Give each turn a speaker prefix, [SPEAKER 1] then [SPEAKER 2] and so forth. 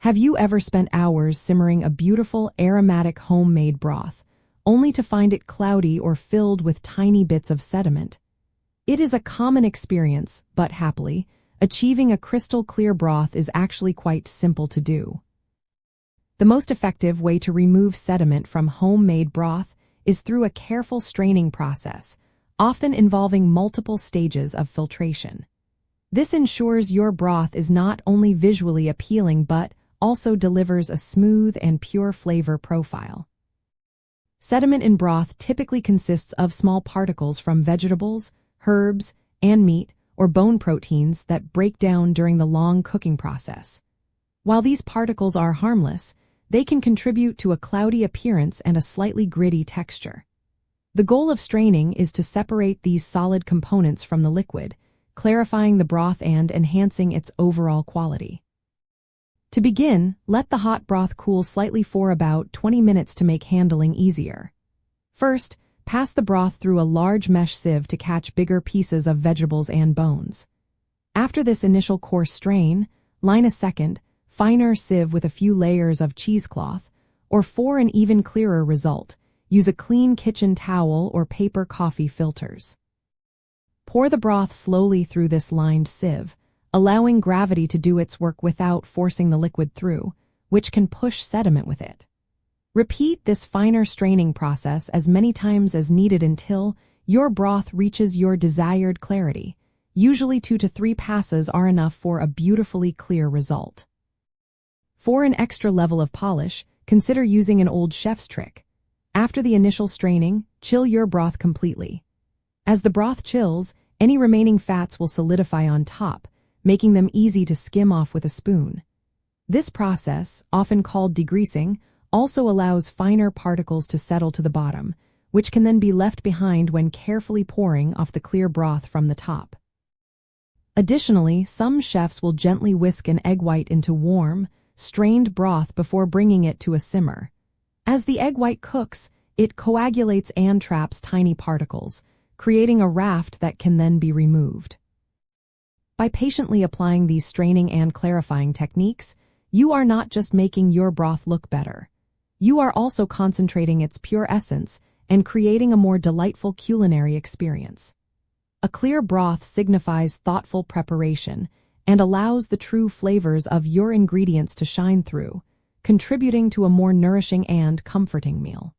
[SPEAKER 1] Have you ever spent hours simmering a beautiful, aromatic homemade broth, only to find it cloudy or filled with tiny bits of sediment? It is a common experience, but happily, achieving a crystal clear broth is actually quite simple to do. The most effective way to remove sediment from homemade broth is through a careful straining process, often involving multiple stages of filtration. This ensures your broth is not only visually appealing but also delivers a smooth and pure flavor profile. Sediment in broth typically consists of small particles from vegetables, herbs, and meat or bone proteins that break down during the long cooking process. While these particles are harmless, they can contribute to a cloudy appearance and a slightly gritty texture. The goal of straining is to separate these solid components from the liquid, clarifying the broth and enhancing its overall quality. To begin, let the hot broth cool slightly for about 20 minutes to make handling easier. First, pass the broth through a large mesh sieve to catch bigger pieces of vegetables and bones. After this initial coarse strain, line a second, finer sieve with a few layers of cheesecloth, or for an even clearer result, use a clean kitchen towel or paper coffee filters. Pour the broth slowly through this lined sieve, allowing gravity to do its work without forcing the liquid through, which can push sediment with it. Repeat this finer straining process as many times as needed until your broth reaches your desired clarity. Usually 2 to 3 passes are enough for a beautifully clear result. For an extra level of polish, consider using an old chef's trick. After the initial straining, chill your broth completely. As the broth chills, any remaining fats will solidify on top, making them easy to skim off with a spoon. This process, often called degreasing, also allows finer particles to settle to the bottom, which can then be left behind when carefully pouring off the clear broth from the top. Additionally, some chefs will gently whisk an egg white into warm, strained broth before bringing it to a simmer. As the egg white cooks, it coagulates and traps tiny particles, creating a raft that can then be removed. By patiently applying these straining and clarifying techniques, you are not just making your broth look better. You are also concentrating its pure essence and creating a more delightful culinary experience. A clear broth signifies thoughtful preparation and allows the true flavors of your ingredients to shine through, contributing to a more nourishing and comforting meal.